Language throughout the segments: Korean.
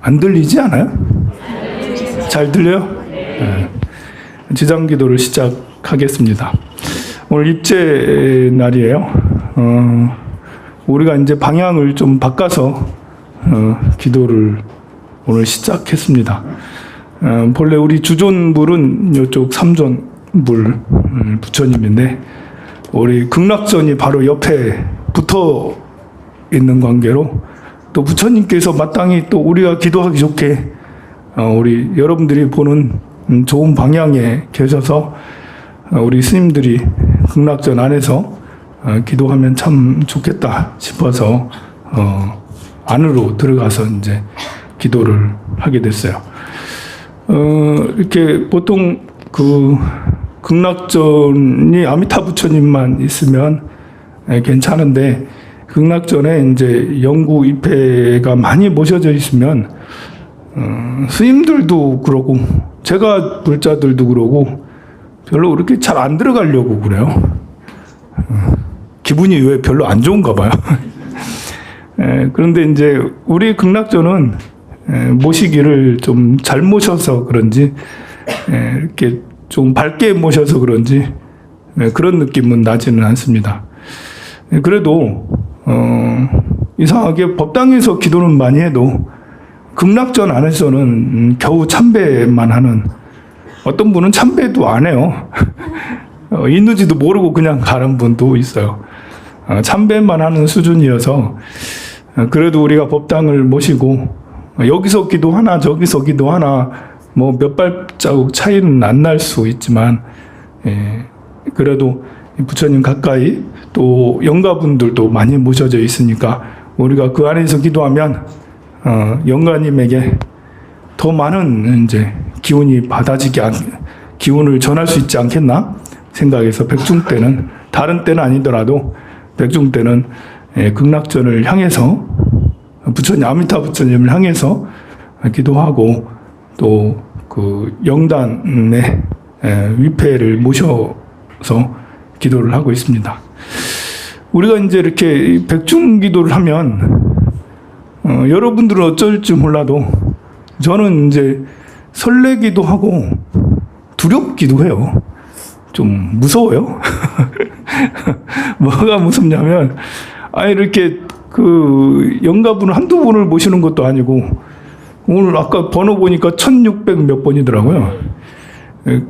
안 들리지 않아요? 잘 들려요? 네. 지상기도를 시작하겠습니다. 오늘 입제 날이에요. 우리가 이제 방향을 좀 바꿔서 기도를 오늘 시작했습니다. 본래 우리 주존불은 이쪽 삼존불 부처님인데 우리 극락전이 바로 옆에 붙어 있는 관계로 또 부처님께서 마땅히 또 우리가 기도하기 좋게 우리 여러분들이 보는 좋은 방향에 계셔서 우리 스님들이 극락전 안에서 기도하면 참 좋겠다 싶어서 안으로 들어가서 이제 기도를 하게 됐어요. 이렇게 보통 그 극락전이 아미타 부처님만 있으면 괜찮은데 극락전에 이제 영구 입회가 많이 모셔져 있으면 스님들도 그러고 제가 불자들도 그러고 별로 그렇게 잘 안 들어가려고 그래요. 기분이 왜 별로 안 좋은가 봐요. 그런데 이제 우리 극락전은 모시기를 좀 잘 모셔서 그런지 이렇게 좀 밝게 모셔서 그런지 그런 느낌은 나지는 않습니다. 그래도 이상하게 법당에서 기도는 많이 해도 극락전 안에서는 겨우 참배만 하는, 어떤 분은 참배도 안 해요. 있는지도 모르고 그냥 가는 분도 있어요. 참배만 하는 수준이어서 그래도 우리가 법당을 모시고 여기서 기도하나 저기서 기도하나 뭐 몇 발자국 차이는 안 날 수 있지만 그래도 부처님 가까이 또 영가분들도 많이 모셔져 있으니까 우리가 그 안에서 기도하면 영가님에게 더 많은 이제 기운이 기운을 전할 수 있지 않겠나 생각해서 백중 때는, 다른 때는 아니더라도 백중 때는 극락전을 향해서 부처님, 아미타 부처님을 향해서 기도하고 또 그 영단의 위패를 모셔서 기도를 하고 있습니다. 우리가 이제 이렇게 백중 기도를 하면 여러분들은 어쩔지 몰라도 저는 이제 설레기도 하고 두렵기도 해요. 좀 무서워요. 뭐가 무섭냐면 이렇게 그 영가분을 한두 분을 모시는 것도 아니고 오늘 아까 번호 보니까 1600 몇 번이더라고요.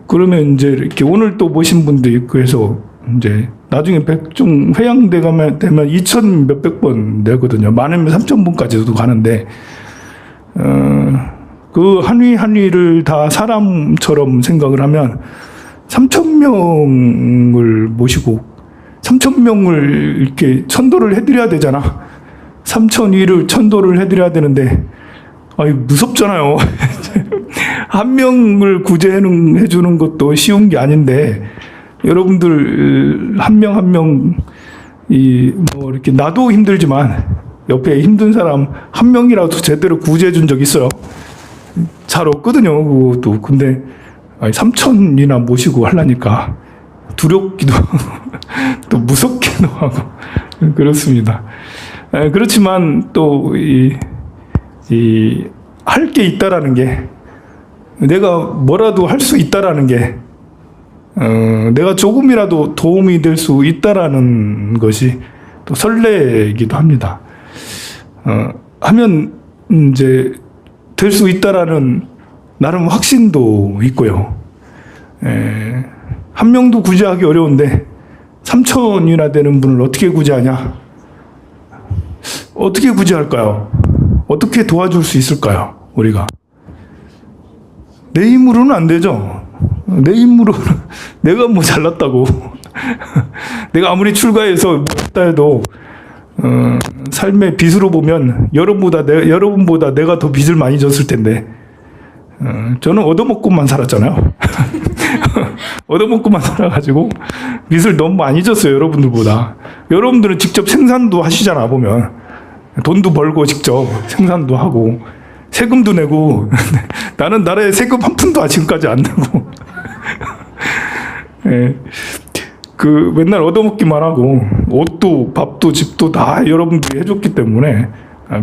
그러면 이제 이렇게 오늘 또 모신 분도 있고 해서 이제 나중에 백중 회양돼 가면 되면 2000 몇백 번 되거든요. 많으면 3000번까지도 가는데 그 한위를 다 사람처럼 생각을 하면 3000명을 모시고 3000명을 이렇게 천도를 해드려야 되잖아. 3000위를 천도를 해드려야 되는데 무섭잖아요. 한 명을 구제해주는 것도 쉬운 게 아닌데 여러분들 한 명 한 명 뭐 이렇게 나도 힘들지만 옆에 힘든 사람 한 명이라도 제대로 구제해 준 적 있어요. 잘 없거든요. 그것도. 근데 3000이나 모시고 하려니까 두렵기도 하고 또 무섭기도 하고 그렇습니다. 그렇지만 또 할 게 있다라는 게, 내가 뭐라도 할 수 있다라는 게, 내가 조금이라도 도움이 될 수 있다라는 것이 또 설레기도 합니다. 하면 이제 될 수 있다라는 나름 확신도 있고요. 한 명도 구제하기 어려운데 3000이나 되는 분을 어떻게 구제하냐? 어떻게 구제할까요? 어떻게 도와줄 수 있을까요? 우리가 내 힘으로는 안 되죠. 내 힘으로는 내가 뭐 잘났다고 내가 아무리 출가해서 못했다 해도 삶의 빚으로 보면 여러분보다 내가 더 빚을 많이 졌을 텐데 저는 얻어먹고만 살았잖아요. 얻어먹고만 살아가지고 빚을 너무 많이 졌어요. 여러분들보다. 여러분들은 직접 생산도 하시잖아. 보면 돈도 벌고 직접 생산도 하고 세금도 내고 나는 나라에 세금 한 푼도 지금까지 안 내고 그 맨날 얻어먹기만 하고 옷도 밥도 집도 다 여러분들이 해줬기 때문에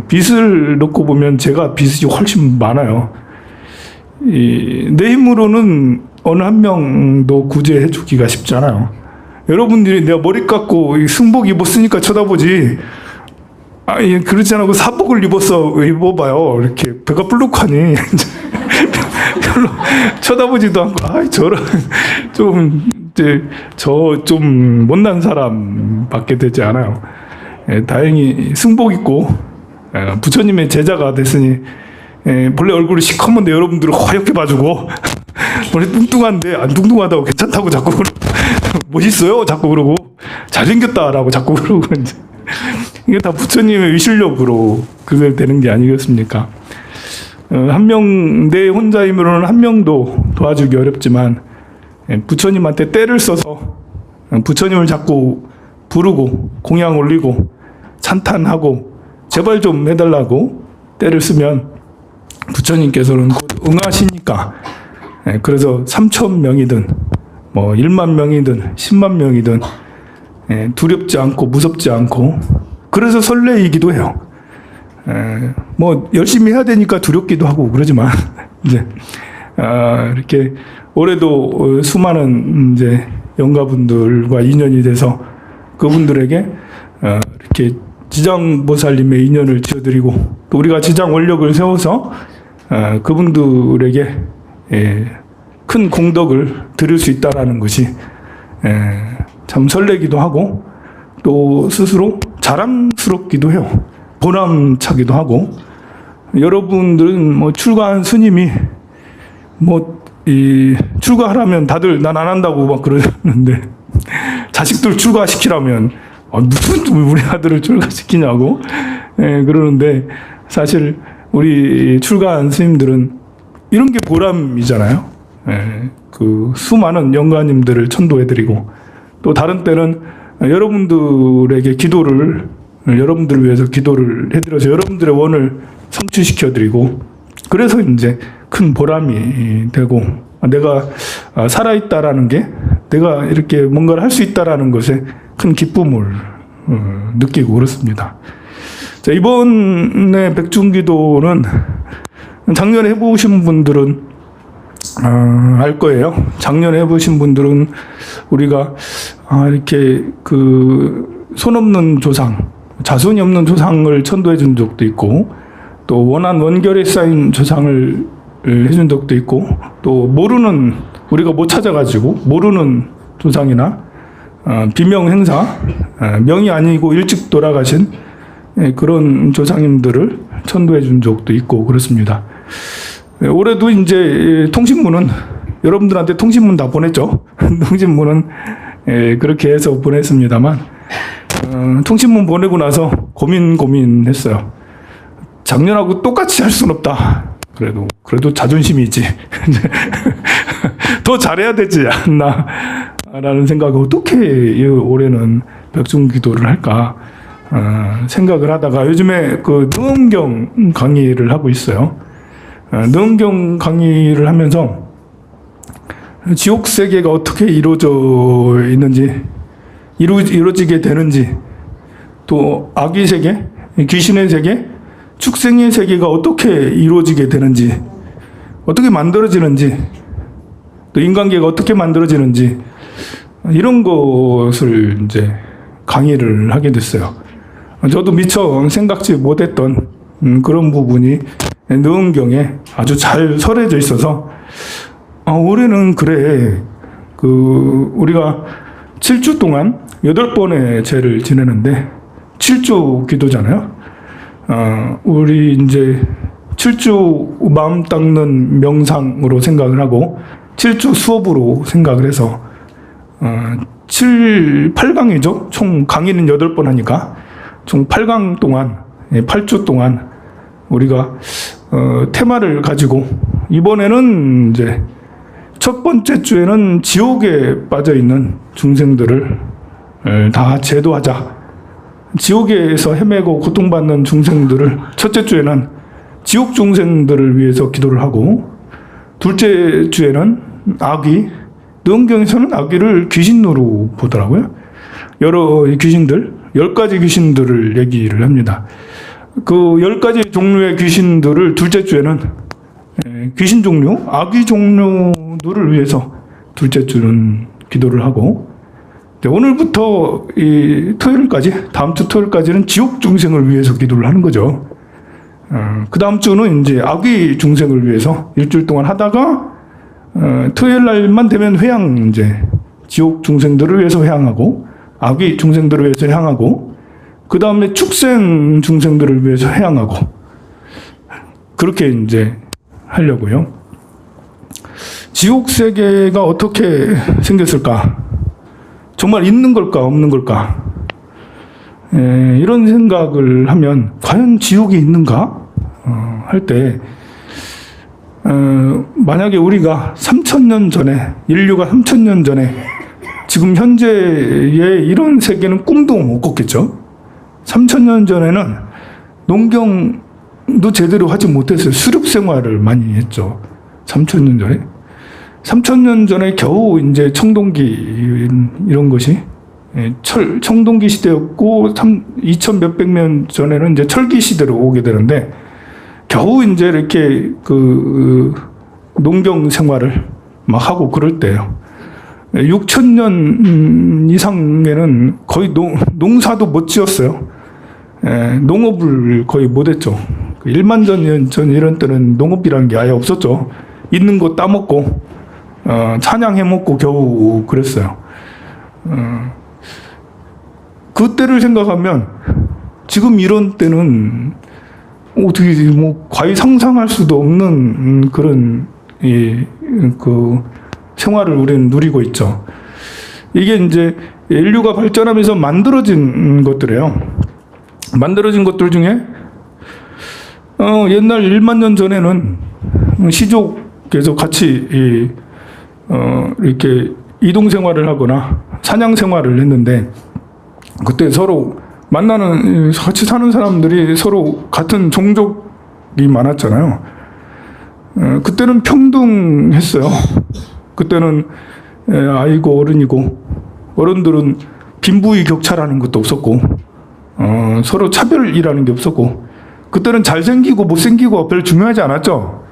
빚을 놓고 보면 제가 빚이 훨씬 많아요. 내 힘으로는 어느 한 명도 구제해 주기가 쉽잖아요. 여러분들이 내가 머리 깎고 승복 입었으니까 쳐다보지, 그렇지 않고 사복을 입어봐요. 이렇게 배가 불룩하니 별로 쳐다보지도 않고, 저런 좀 못난 사람밖에 되지 않아요. 다행히 승복 입고 부처님의 제자가 됐으니, 본래 얼굴이 시커먼데 여러분들은 허옇게 봐주고, 원래 뚱뚱한데 안 뚱뚱하다고 괜찮다고 자꾸 멋있어요 자꾸 그러고, 잘생겼다라고 자꾸 그러고, 이게 다 부처님의 의실력으로 그게 되는 게 아니겠습니까? 한 명, 내 혼자 힘으로는 한 명도 도와주기 어렵지만, 부처님한테 때를 써서 부처님을 자꾸 부르고 공양 올리고 찬탄하고 제발 좀 해달라고 때를 쓰면 부처님께서는 곧 응하시니까. 그래서 3,000명이든 뭐 1만 명이든 10만 명이든 두렵지 않고 무섭지 않고, 그래서 설레이기도 해요. 뭐 열심히 해야 되니까 두렵기도 하고 그러지만 이제 이렇게 올해도 수많은 이제 영가분들과 인연이 돼서 그분들에게 이렇게 지장보살님의 인연을 지어드리고, 또 우리가 지장 원력을 세워서 그분들에게 큰 공덕을 드릴 수 있다라는 것이 참 설레기도 하고, 또 스스로 자랑스럽기도 해요. 보람차기도 하고. 여러분들은 뭐 출가한 스님이 출가하라면 다들 난 안 한다고 막 그러는데, 자식들 출가시키라면 무슨 우리 아들을 출가시키냐고 그러는데, 사실 우리 출가한 스님들은 이런 게 보람이잖아요. 그 수많은 영가님들을 천도해드리고, 또 다른 때는 여러분들에게 여러분들을 위해서 기도를 해드려서 여러분들의 원을 성취시켜드리고, 그래서 이제 큰 보람이 되고, 내가 살아있다라는 게, 내가 이렇게 뭔가를 할 수 있다라는 것에 큰 기쁨을 느끼고 그렇습니다. 자, 이번에 백중기도는 작년에 해보신 분들은 알 거예요. 작년에 해보신 분들은 우리가 이렇게 손 없는 조상, 자손이 없는 조상을 천도해 준 적도 있고, 또 원결에 쌓인 조상을 해준 적도 있고, 또 우리가 못 찾아가지고 모르는 조상이나 비명 행사, 명이 아니고 일찍 돌아가신 그런 조상님들을 천도해 준 적도 있고 그렇습니다. 올해도 이제 통신문은 여러분들한테 통신문 다 보냈죠. 통신문은 그렇게 해서 보냈습니다만, 통신문 보내고 나서 고민했어요. 작년하고 똑같이 할 수는 없다. 그래도 자존심이지. 더 잘해야 되지 않나 라는 생각을, 어떻게 올해는 백중기도를 할까 생각을 하다가, 요즘에 능엄경 강의를 하고 있어요. 능엄경 강의를 하면서 지옥 세계가 어떻게 이루어져 있는지, 이루어지게 되는지, 또 악의 세계, 귀신의 세계, 축생의 세계가 어떻게 이루어지게 되는지, 어떻게 만들어지는지, 또 인간계가 어떻게 만들어지는지, 이런 것을 이제 강의를 하게 됐어요. 저도 미처 생각지 못했던 그런 부분이 능엄경에 아주 잘 설해져 있어서, 올해는 그래, 우리가 7주 동안 8번의 제를 지내는데 7주 기도잖아요. 우리 이제 7주 마음 닦는 명상으로 생각을 하고 7주 수업으로 생각을 해서 8강이죠. 총 강의는 8번 하니까 총 8강 동안, 8주 동안 우리가 테마를 가지고, 이번에는 이제 첫 번째 주에는 지옥에 빠져 있는 중생들을 다 제도하자. 지옥에서 헤매고 고통받는 중생들을 첫째 주에는 지옥 중생들을 위해서 기도를 하고, 둘째 주에는 능엄경에서는 악귀를 귀신으로 보더라고요. 여러 귀신들, 10가지 귀신들을 얘기를 합니다. 그 10가지 종류의 귀신들을 둘째 주에는 귀신 종류, 악귀 종류들을 위해서 둘째 주는 기도를 하고, 오늘부터 이 토요일까지, 다음 주 토요일까지는 지옥 중생을 위해서 기도를 하는 거죠. 그 다음 주는 이제 악귀 중생을 위해서 일주일 동안 하다가, 토요일 날만 되면 회양, 이제 지옥 중생들을 위해서 회양하고, 악귀 중생들을 위해서 회양하고, 그 다음에 축생 중생들을 위해서 회양하고, 그렇게 이제 하려고요. 지옥 세계가 어떻게 생겼을까? 정말 있는 걸까, 없는 걸까? 이런 생각을 하면, 과연 지옥이 있는가? 할 때, 만약에 우리가 3000년 전에, 인류가 3000년 전에, 지금 현재의 이런 세계는 꿈도 못 꿨겠죠? 3000년 전에는 농경도 제대로 하지 못했어요. 수렵 생활을 많이 했죠. 3000년 전에. 3000년 전에 겨우 이제 청동기 이런 것이 청동기 시대였고 2000 몇백 년 전에는 이제 철기 시대로 오게 되는데 겨우 이제 이렇게 그 농경 생활을 막 하고 그럴 때예요. 6000년 이상에는 거의 농사도 못 지었어요. 농업을 거의 못 했죠. 1만 전 이런 때는 농업이라는 게 아예 없었죠. 있는 거 따먹고 찬양해 먹고 겨우 그랬어요. 그때를 생각하면 지금 이런 때는 어떻게 뭐 과히 상상할 수도 없는 그런 그 생활을 우리는 누리고 있죠. 이게 이제 인류가 발전하면서 만들어진 것들이에요. 만들어진 것들 중에 옛날 1만 년 전에는 시족에서 같이 이렇게 이동 생활을 하거나 사냥 생활을 했는데 그때 서로 만나는 같이 사는 사람들이 서로 같은 종족이 많았잖아요. 그때는 평등했어요. 그때는 아이고 어른이고 어른들은 빈부의 격차라는 것도 없었고 서로 차별이라는 게 없었고 그때는 잘생기고 못생기고 별로 중요하지 않았죠.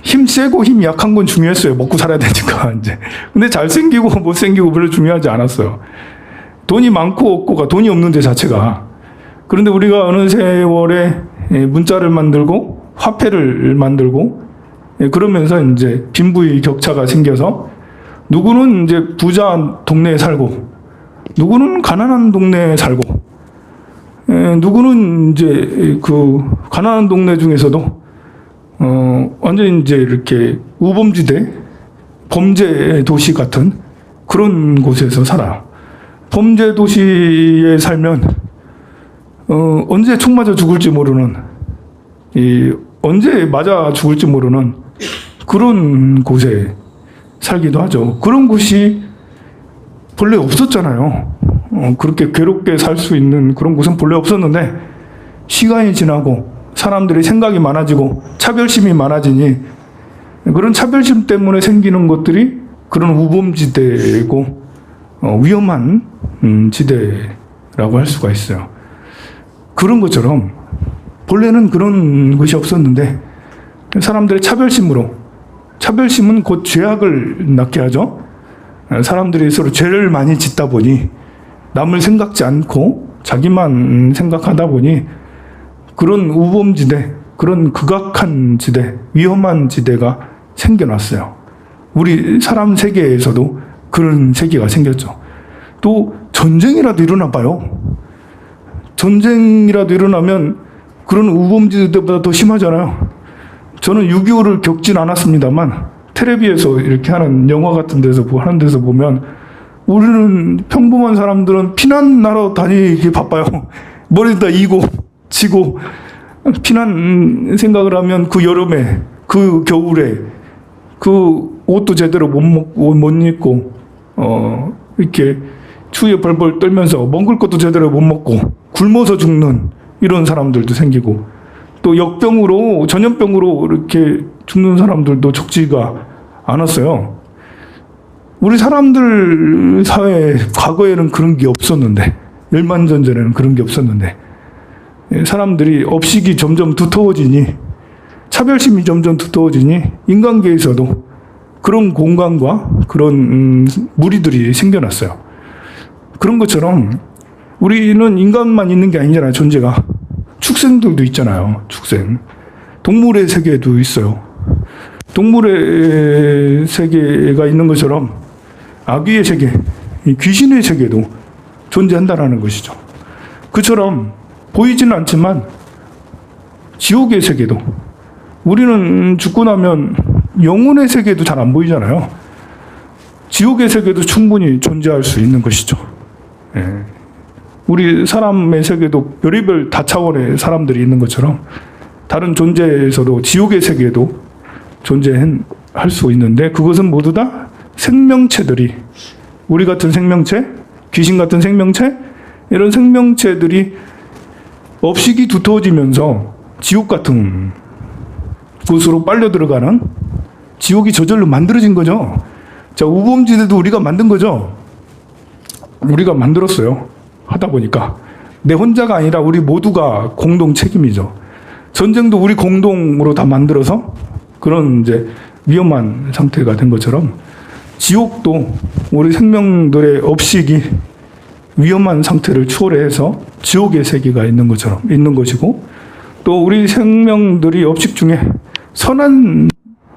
힘 세고 힘 약한 건 중요했어요. 먹고 살아야 되니까 이제. 근데 잘생기고 못생기고 별로 중요하지 않았어요. 돈이 많고 없고가 돈이 없는 데 자체가. 그런데 우리가 어느 세월에 문자를 만들고 화폐를 만들고 그러면서 이제 빈부의 격차가 생겨서 누구는 이제 부자 동네에 살고 누구는 가난한 동네에 살고 누구는 이제 그 가난한 동네 중에서도 완전히 이제 이렇게 우범지대 범죄 도시 같은 그런 곳에서 살아. 범죄 도시에 살면 언제 총 맞아 죽을지 모르는 언제 맞아 죽을지 모르는 그런 곳에 살기도 하죠. 그런 곳이 본래 없었잖아요. 그렇게 괴롭게 살 수 있는 그런 곳은 본래 없었는데 시간이 지나고 사람들이 생각이 많아지고 차별심이 많아지니 그런 차별심 때문에 생기는 것들이 그런 우범지대고 위험한 지대라고 할 수가 있어요. 그런 것처럼 본래는 그런 것이 없었는데 사람들의 차별심은 곧 죄악을 낳게 하죠. 사람들이 서로 죄를 많이 짓다 보니 남을 생각지 않고 자기만 생각하다 보니 그런 우범지대, 그런 극악한 지대, 위험한 지대가 생겨났어요. 우리 사람 세계에서도 그런 세계가 생겼죠. 또 전쟁이라도 일어나 봐요. 전쟁이라도 일어나면 그런 우범지대보다 더 심하잖아요. 저는 6.25를 겪진 않았습니다만 텔레비에서 이렇게 하는 영화 같은 데서 하는 데서 보면 우리는 평범한 사람들은 피난하러 다니기 바빠요. 머리도 다 이고 지고 피난 생각을 하면 그 여름에 그 겨울에 그 옷도 제대로 못 먹고 못 입고 이렇게 추위에 벌벌 떨면서 먹을 것도 제대로 못 먹고 굶어서 죽는 이런 사람들도 생기고 또 역병으로 전염병으로 이렇게 죽는 사람들도 적지가 않았어요. 우리 사람들 사회에 과거에는 그런 게 없었는데 1만 년 전에는 그런 게 없었는데 사람들이 업식이 점점 두터워지니, 차별심이 점점 두터워지니 인간계에서도 그런 공간과 그런 무리들이 생겨났어요. 그런 것처럼 우리는 인간만 있는 게 아니잖아요. 존재가. 축생들도 있잖아요. 축생. 동물의 세계도 있어요. 동물의 세계가 있는 것처럼 아귀의 세계, 귀신의 세계도 존재한다라는 것이죠. 그처럼 보이지는 않지만 지옥의 세계도, 우리는 죽고 나면 영혼의 세계도 잘 안 보이잖아요. 지옥의 세계도 충분히 존재할 수 있는 것이죠. 예. 우리 사람의 세계도 별의별 다차원의 사람들이 있는 것처럼 다른 존재에서도 지옥의 세계도 존재할 수 있는데, 그것은 모두 다 생명체들이, 우리 같은 생명체, 귀신 같은 생명체, 이런 생명체들이 업식이 두터워지면서 지옥 같은 곳으로 빨려 들어가는, 지옥이 저절로 만들어진 거죠. 자, 우범지대도 우리가 만든 거죠. 우리가 만들었어요. 하다 보니까. 내 혼자가 아니라 우리 모두가 공동 책임이죠. 전쟁도 우리 공동으로 다 만들어서 그런 이제 위험한 상태가 된 것처럼, 지옥도 우리 생명들의 업식이 위험한 상태를 초래해서 지옥의 세계가 있는 것처럼 있는 것이고, 또 우리 생명들이 업식 중에 선한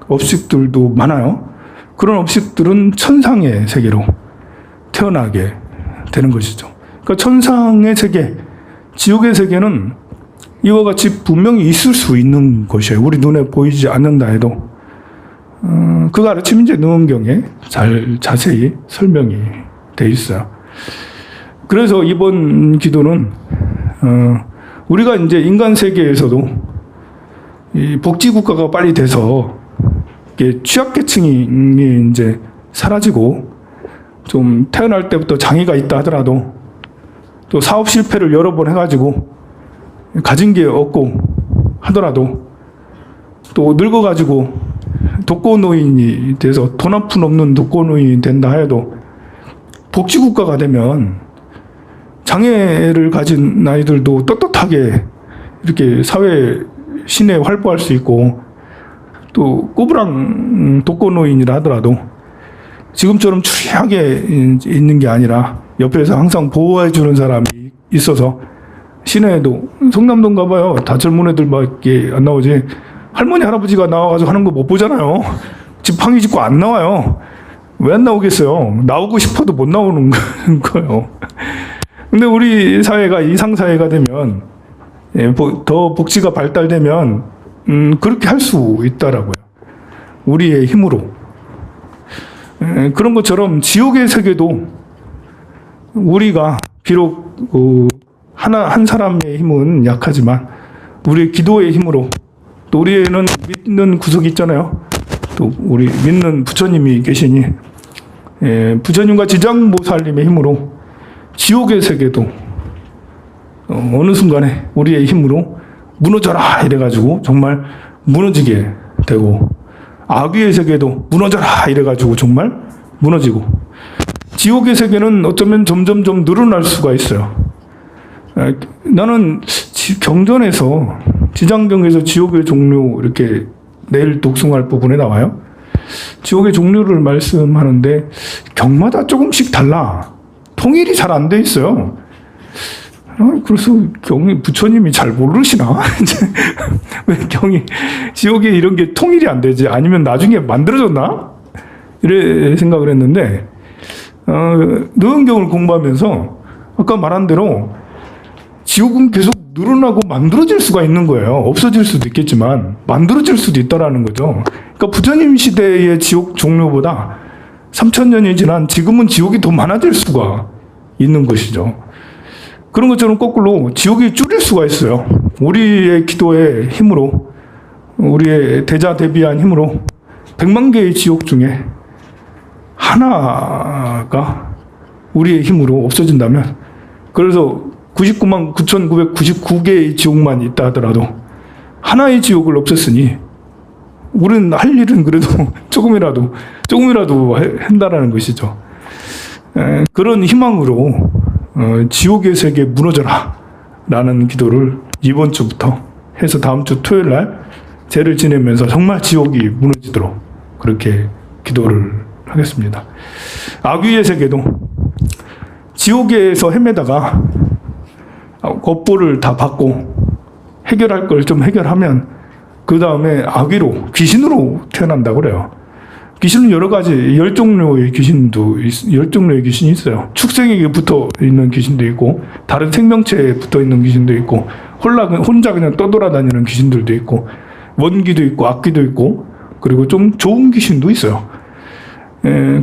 업식들도 많아요. 그런 업식들은 천상의 세계로 태어나게 되는 것이죠. 그러니까 천상의 세계, 지옥의 세계는 이와 같이 분명히 있을 수 있는 것이에요. 우리 눈에 보이지 않는다 해도. 그 가르침이 이제 능언경에 자세히 설명이 돼 있어요. 그래서 이번 기도는 우리가 이제 인간 세계에서도 이 복지국가가 빨리 돼서 취약계층이 이제 사라지고, 좀 태어날 때부터 장애가 있다 하더라도 또 사업 실패를 여러 번 해가지고 가진 게 없고 하더라도, 또 늙어가지고 독거노인이 돼서 돈 한 푼 없는 독거노인이 된다 해도 복지국가가 되면 장애를 가진 아이들도 떳떳하게 이렇게 사회 시내에 활보할 수 있고, 또 꼬부랑 독거노인이라 하더라도 지금처럼 추리하게 있는 게 아니라 옆에서 항상 보호해 주는 사람이 있어서, 시내에도 성남동 가봐요. 다 젊은 애들밖에 안 나오지, 할머니 할아버지가 나와가지고 하는 거 못 보잖아요. 지팡이 짚고 안 나와요. 왜 안 나오겠어요? 나오고 싶어도 못 나오는 거예요. 근데 우리 사회가 이상사회가 되면, 더 복지가 발달되면 그렇게 할 수 있다라고요. 우리의 힘으로. 그런 것처럼 지옥의 세계도 우리가 비록 한 사람의 힘은 약하지만 우리의 기도의 힘으로, 또 우리에는 믿는 구석이 있잖아요. 또 우리 믿는 부처님이 계시니, 부처님과 지장보살님의 힘으로 지옥의 세계도 어느 순간에 우리의 힘으로 무너져라 이래가지고 정말 무너지게 되고, 아귀의 세계도 무너져라 이래가지고 정말 무너지고, 지옥의 세계는 어쩌면 점점 늘어날 수가 있어요. 나는 경전에서, 지장경에서 지옥의 종류 이렇게 내일 독송할 부분에 나와요. 지옥의 종류를 말씀하는데 경마다 조금씩 달라. 통일이 잘 안 돼 있어요. 그래서 부처님이 잘 모르시나? 왜 지옥에 이런 게 통일이 안 되지? 아니면 나중에 만들어졌나? 이래 생각을 했는데, 능언경을 공부하면서 아까 말한 대로 지옥은 계속 늘어나고 만들어질 수가 있는 거예요. 없어질 수도 있겠지만 만들어질 수도 있다라는 거죠. 그러니까 부처님 시대의 지옥 종류보다 3000년이 지난 지금은 지옥이 더 많아질 수가 있는 것이죠. 그런 것처럼 거꾸로 지옥이 줄일 수가 있어요. 우리의 기도의 힘으로, 우리의 대자대비한 힘으로 100만 개의 지옥 중에 하나가 우리의 힘으로 없어진다면, 그래서 99만 9,999개의 지옥만 있다 하더라도 하나의 지옥을 없앴으니 우리는 할 일은 그래도 조금이라도 한다라는 것이죠. 그런 희망으로 지옥의 세계 무너져라 라는 기도를 이번 주부터 해서 다음 주 토요일 날 제를 지내면서 정말 지옥이 무너지도록 그렇게 기도를 하겠습니다. 악귀의 세계도 지옥에서 헤매다가 겉보를 다 받고 해결할 걸 좀 해결하면 그 다음에 악귀로 귀신으로 태어난다고 그래요. 귀신은 여러 가지 10종류의 귀신이 있어요. 축생에게 붙어 있는 귀신도 있고 다른 생명체에 붙어 있는 귀신도 있고 혼자 그냥 떠돌아다니는 귀신들도 있고 원귀도 있고 악귀도 있고 그리고 좀 좋은 귀신도 있어요.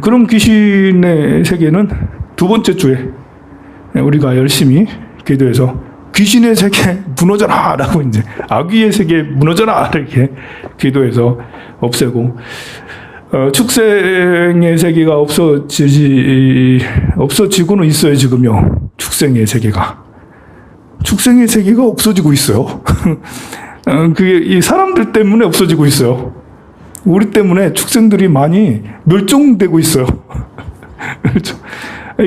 그런 귀신의 세계는 두 번째 주에 우리가 열심히 기도해서 귀신의 세계 무너져라 라고 이제 악귀의 세계 무너져라 이렇게 기도해서 없애고 축생의 세계가 없어지고는 있어요. 지금요. 축생의 세계가 없어지고 있어요. 그게 이 사람들 때문에 없어지고 있어요. 우리 때문에 축생들이 많이 멸종되고 있어요. 그렇죠.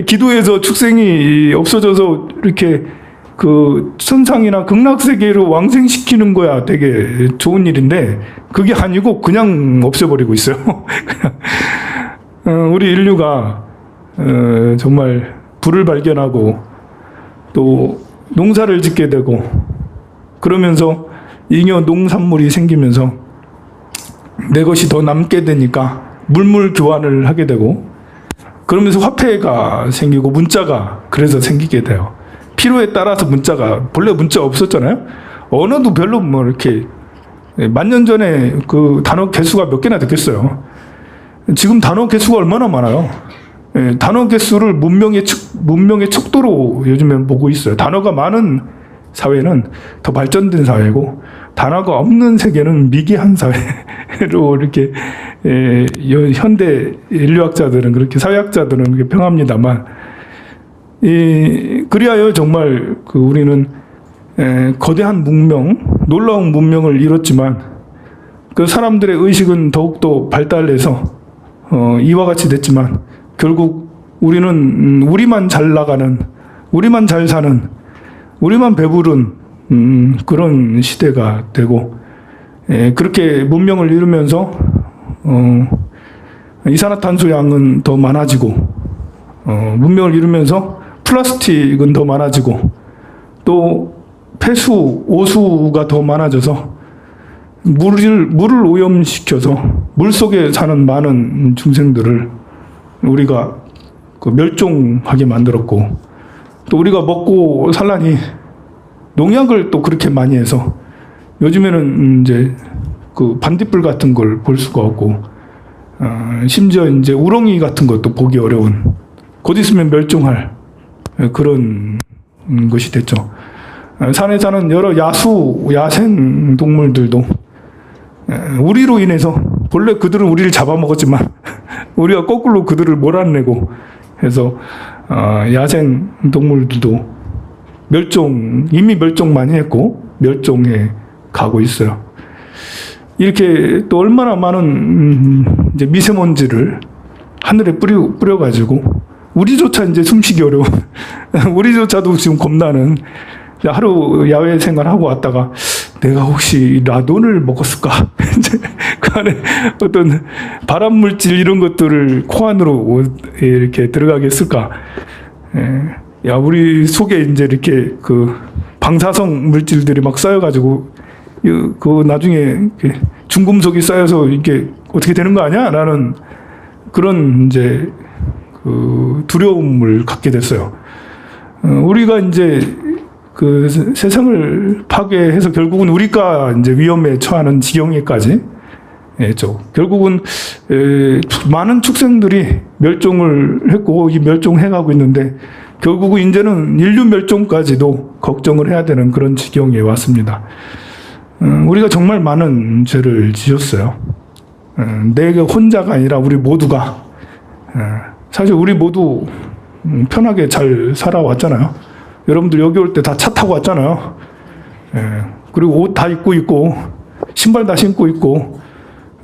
기도해서 축생이 없어져서 이렇게 그 천상이나 극락세계로 왕생시키는 거야 되게 좋은 일인데 그게 아니고 그냥 없애버리고 있어요. 우리 인류가 정말 불을 발견하고 또 농사를 짓게 되고 그러면서 잉여 농산물이 생기면서 내 것이 더 남게 되니까 물물 교환을 하게 되고 그러면서 화폐가 생기고 문자가 그래서 생기게 돼요. 필요에 따라서 본래 문자 없었잖아요. 언어도 별로 뭐 이렇게 만 년 전에 그 단어 개수가 몇 개나 됐겠어요. 지금 단어 개수가 얼마나 많아요. 단어 개수를 문명의 척도로 요즘엔 보고 있어요. 단어가 많은 사회는 더 발전된 사회고 단어가 없는 세계는 미개한 사회로 이렇게 현대 인류학자들은 그렇게 사회학자들은 그렇게 평합니다만 그리하여 정말 우리는 거대한 문명, 놀라운 문명을 이뤘지만 그 사람들의 의식은 더욱더 발달해서 이와 같이 됐지만 결국 우리는 우리만 잘 나가는, 우리만 잘 사는, 우리만 배부른 그런 시대가 되고 그렇게 문명을 이루면서 이산화탄소 양은 더 많아지고 문명을 이루면서 플라스틱은 더 많아지고 또 폐수, 오수가 더 많아져서 물을 오염시켜서 물속에 사는 많은 중생들을 우리가 멸종하게 만들었고 또 우리가 먹고 살라니 농약을 또 그렇게 많이 해서 요즘에는 이제 반딧불 같은 걸 볼 수가 없고 심지어 이제 우렁이 같은 것도 보기 어려운 곧 있으면 멸종할 그런 것이 됐죠. 산에 사는 여러 야생 동물들도 우리로 인해서 본래 그들은 우리를 잡아먹었지만 우리가 거꾸로 그들을 몰아내고 해서 야생 동물들도 이미 멸종 많이 했고 멸종해 가고 있어요. 이렇게 또 얼마나 많은 이제 미세먼지를 하늘에 뿌려가지고 우리조차 이제 숨쉬기 어려운 우리조차도 지금 겁나는 하루 야외 생활하고 왔다가 내가 혹시 라돈을 먹었을까? 그 안에 어떤 발암물질 이런 것들을 코 안으로 이렇게 들어가게 했을까? 야, 우리 속에 이제 이렇게 방사성 물질들이 막 쌓여가지고 나중에 중금속이 쌓여서 이게 어떻게 되는 거 아니야? 라는 그런 이제 두려움을 갖게 됐어요. 우리가 이제 세상을 파괴해서 결국은 우리가 이제 위험에 처하는 지경에까지 했죠. 결국은 많은 축생들이 멸종을 했고 멸종해가고 있는데 결국은 이제는 인류 멸종까지도 걱정을 해야 되는 그런 지경에 왔습니다. 우리가 정말 많은 죄를 지었어요. 내가 혼자가 아니라 우리 모두가 사실 우리 모두 편하게 잘 살아왔잖아요. 여러분들 여기 올 때 다 차 타고 왔잖아요. 그리고 옷 다 입고 있고 신발 다 신고 있고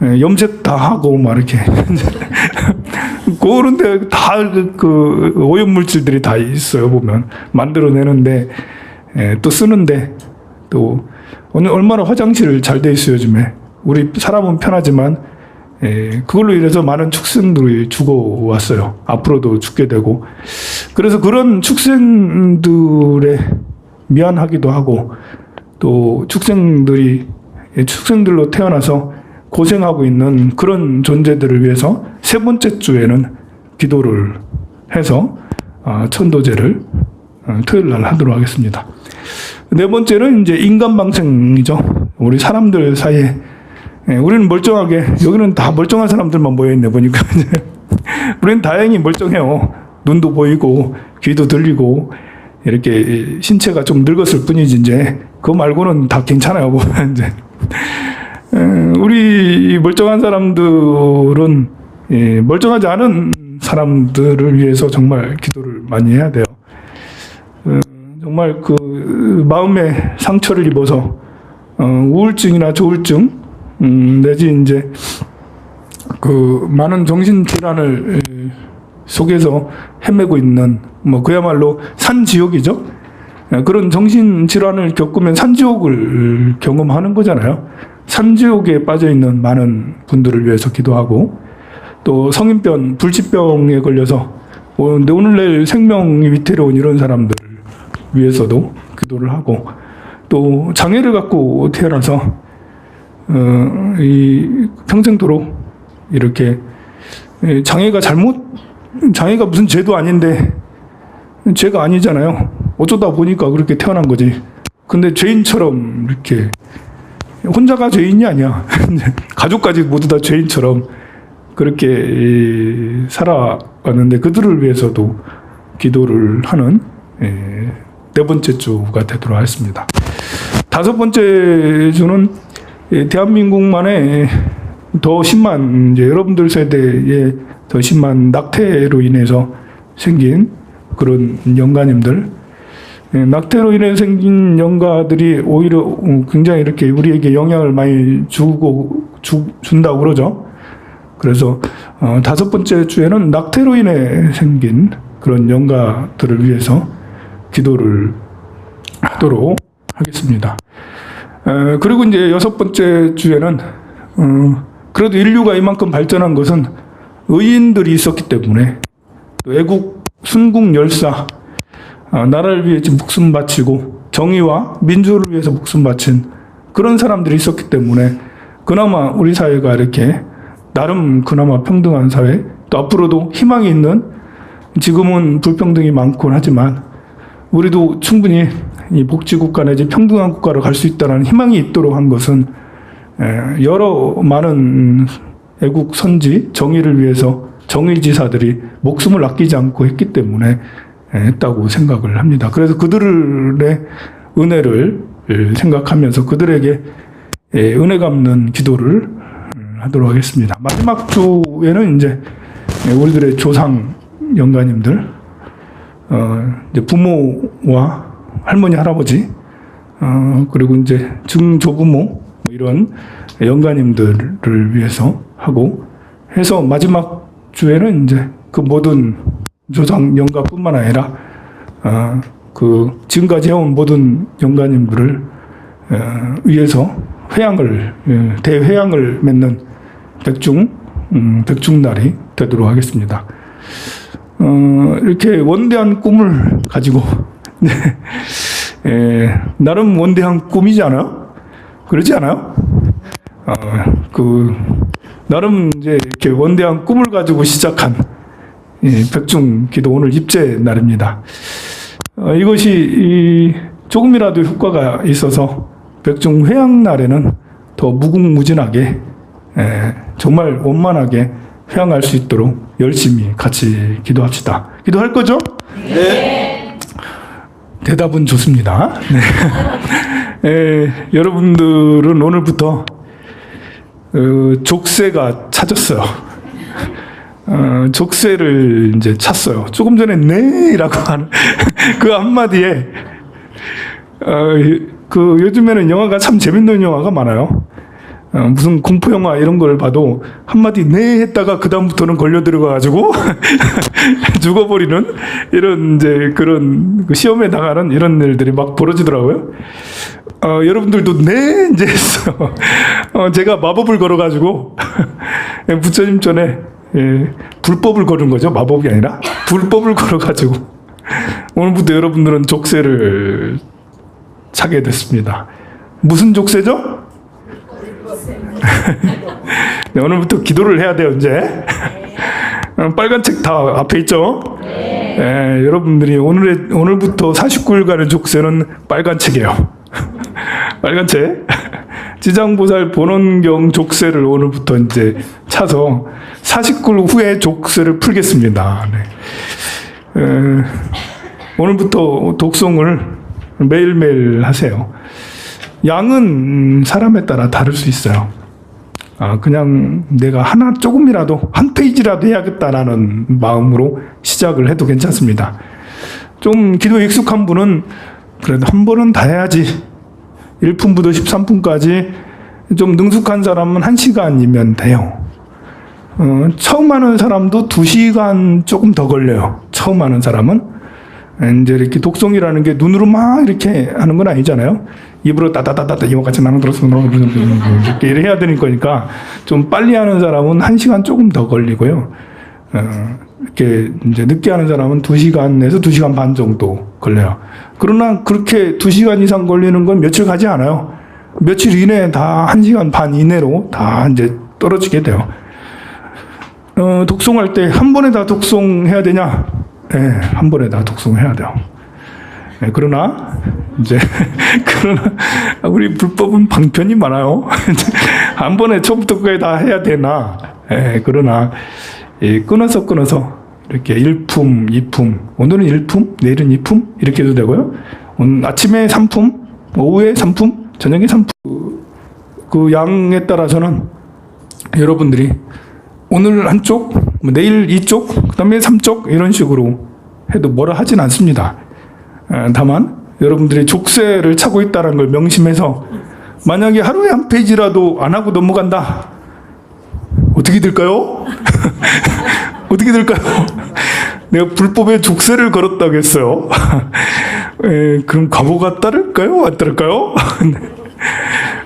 염색 다 하고 막 이렇게 그런데 다 오염물질들이 다 있어요. 보면 만들어내는데 또 쓰는데 또 오늘 얼마나 화장실 잘 돼 있어요 요즘에. 우리 사람은 편하지만 그걸로 인해서 많은 축생들이 죽어왔어요. 앞으로도 죽게 되고. 그래서 그런 축생들에 미안하기도 하고 또 축생들로 태어나서 고생하고 있는 그런 존재들을 위해서 세 번째 주에는 기도를 해서 천도제를 토요일 날 하도록 하겠습니다. 네 번째는 이제 인간방생이죠. 우리 사람들 사이에 우리는 멀쩡하게, 여기는 다 멀쩡한 사람들만 모여있네 보니까 우리는 다행히 멀쩡해요. 눈도 보이고 귀도 들리고 이렇게 신체가 좀 늙었을 뿐이지 이제 그거 말고는 다 괜찮아요. 이제 우리 멀쩡한 사람들은 멀쩡하지 않은 사람들을 위해서 정말 기도를 많이 해야 돼요. 정말 그 마음의 상처를 입어서 우울증이나 조울증 내지 이제 그 많은 정신 질환을 속에서 헤매고 있는 뭐 그야말로 산지옥이죠. 그런 정신 질환을 겪으면 산지옥을 경험하는 거잖아요. 산지옥에 빠져 있는 많은 분들을 위해서 기도하고 또 성인병, 불치병에 걸려서 오늘 내일 생명이 위태로운 이런 사람들 위해서도 기도를 하고 또 장애를 갖고 태어나서 이 평생도록 이렇게 장애가 무슨 죄도 아닌데 죄가 아니잖아요. 어쩌다 보니까 그렇게 태어난 거지. 근데 죄인처럼 이렇게 혼자가 죄인이 아니야. 가족까지 모두 다 죄인처럼 그렇게 살아왔는데 그들을 위해서도 기도를 하는 네 번째 주가 되도록 하겠습니다. 다섯 번째 주는 대한민국만의 더 심한 이제 여러분들 세대의 더 심한 낙태로 인해서 생긴 그런 영가님들, 낙태로 인해 생긴 영가들이 오히려 굉장히 이렇게 우리에게 영향을 많이 준다고 그러죠. 그래서 다섯 번째 주에는 낙태로 인해 생긴 그런 영가들을 위해서 기도를 하도록 하겠습니다. 그리고 이제 여섯 번째 주에는 그래도 인류가 이만큼 발전한 것은 의인들이 있었기 때문에 애국 순국 열사 나라를 위해 목숨 바치고 정의와 민주를 위해서 목숨 바친 그런 사람들이 있었기 때문에 그나마 우리 사회가 이렇게 나름 그나마 평등한 사회, 또 앞으로도 희망이 있는, 지금은 불평등이 많곤 하지만 우리도 충분히 이 복지국가 내지 평등한 국가로 갈 수 있다는 희망이 있도록 한 것은 여러 많은 애국 선지 정의를 위해서 정의지사들이 목숨을 아끼지 않고 했기 때문에 했다고 생각을 합니다. 그래서 그들의 은혜를 생각하면서 그들에게 은혜 갚는 기도를 하도록 하겠습니다. 마지막 주에는 이제 우리들의 조상 영가님들, 이제 부모와 할머니, 할아버지, 그리고 이제 증조부모 뭐 이런 영가님들을 위해서 하고 해서 마지막 주에는 이제 그 모든 조상 영가뿐만 아니라 그 지금까지 해온 모든 영가님들을 위해서 대회양을 맺는 백중날이 되도록 하겠습니다. 이렇게 원대한 꿈을 가지고 나름 원대한 꿈이지 않아요? 그러지 않아요? 나름 이제 이렇게 원대한 꿈을 가지고 시작한 백중 기도 오늘 입제 날입니다. 이것이 조금이라도 효과가 있어서 백중 회양 날에는 더 무궁무진하게 정말 원만하게 회양할 수 있도록 열심히 같이 기도합시다. 기도할 거죠? 네. 대답은 좋습니다. 네. 여러분들은 오늘부터 족쇄가 찾았어요. 족쇄를 이제 찾어요. 조금 전에 네라고 하는 그 한마디에 그 요즘에는 영화가 참 재밌는 영화가 많아요. 무슨 공포 영화 이런 걸 봐도 한마디 네 했다가 그 다음부터는 걸려 들어가가지고 죽어버리는 이런 이제 그런 시험에 나가는 이런 일들이 막 벌어지더라고요. 여러분들도 네 이제 했어요. 제가 마법을 걸어가지고 부처님 전에 불법을 걸은 거죠. 마법이 아니라 불법을 걸어가지고 오늘부터 여러분들은 족쇄를 차게 됐습니다. 무슨 족쇄죠? 네, 오늘부터 기도를 해야 돼요. 이제 빨간 책 다 앞에 있죠? 여러분들이 오늘부터 49일간의 족쇄는 빨간 책이에요. 빨간 책. 지장보살 본원경 족쇄를 오늘부터 이제 차서 49일 후에 족쇄를 풀겠습니다. 네. 오늘부터 독송을 매일매일 하세요. 양은 사람에 따라 다를 수 있어요. 그냥 내가 하나 조금이라도 한 페이지라도 해야겠다라는 마음으로 시작을 해도 괜찮습니다. 좀 기도 익숙한 분은 그래도 한 번은 다 해야지. 1분부터 13분까지 좀 능숙한 사람은 1시간이면 돼요. 처음 하는 사람도 2시간 조금 더 걸려요. 처음 하는 사람은. 이제 이렇게 독송이라는 게 눈으로 막 이렇게 하는 건 아니잖아요. 입으로 따다다다다 이와 같이 나는 들었어 이렇게 해야 되는 거니까 좀 빨리 하는 사람은 1시간 조금 더 걸리고요. 이렇게 이제 늦게 하는 사람은 2시간에서 2시간 반 정도 걸려요. 그러나 그렇게 2시간 이상 걸리는 건 며칠 가지 않아요. 며칠 이내에 다 1시간 반 이내로 다 이제 떨어지게 돼요. 독송할 때 한 번에 다 독송해야 되냐? 한 번에 다 독송해야 돼요. 그러나 이제 우리 불법은 방편이 많아요. 한 번에 처음부터 끝까지 다 해야 되나? 그러나 끊어서 이렇게 1품, 2품, 오늘은 1품, 내일은 2품 이렇게 해도 되고요. 오늘 아침에 3품, 오후에 3품, 저녁에 3품. 그 양에 따라서는 여러분들이 오늘 한쪽, 내일 이쪽, 그 다음에 3쪽 이런 식으로 해도 뭐라 하진 않습니다. 다만 여러분들이 족쇄를 차고 있다는 걸 명심해서 만약에 하루에 한 페이지라도 안 하고 넘어간다. 어떻게 될까요? 어떻게 될까요? 내가 불법에 족쇄를 걸었다고 했어요. 그럼 과보가 따를까요? 안 따를까요?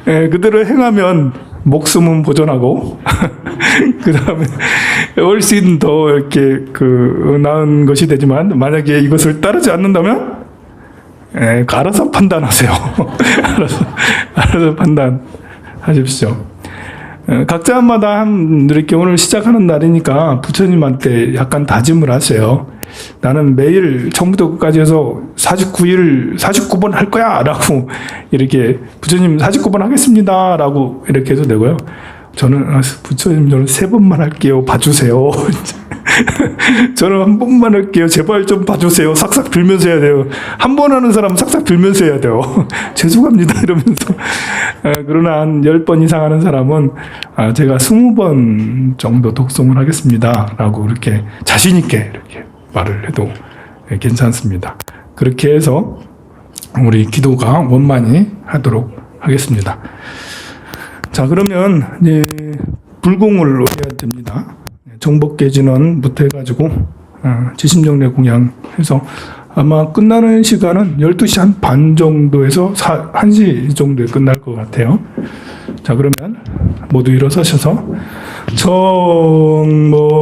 그대로 행하면 목숨은 보존하고 그 다음에 훨씬 더 이렇게 나은 것이 되지만 만약에 이것을 따르지 않는다면 알아서 판단하세요. 알아서 판단하십시오. 각자마다 이렇게 오늘 시작하는 날이니까 부처님한테 약간 다짐을 하세요. 나는 매일 처음부터 끝까지 해서 49번 할 거야 라고 이렇게 부처님 49번 하겠습니다 라고 이렇게 해도 되고요. 저는 부처님 저는 3번만 할게요. 봐주세요. 저는 1번만 할게요. 제발 좀 봐주세요. 싹싹 빌면서 해야 돼요. 한 번 하는 사람은 싹싹 빌면서 해야 돼요. 죄송합니다 이러면서. 그러나 한 10번 이상 하는 사람은 제가 20번 정도 독송을 하겠습니다 라고 이렇게 자신 있게 이렇게 말을 해도 괜찮습니다. 그렇게 해서 우리 기도가 원만히 하도록 하겠습니다. 자, 그러면 이제 불공을 올려야 됩니다. 정법계진원부터 해가지고 지심정례 공양해서 아마 끝나는 시간은 12시 한 반 정도에서 1시 정도에 끝날 것 같아요. 자, 그러면 모두 일어서셔서 정법계진원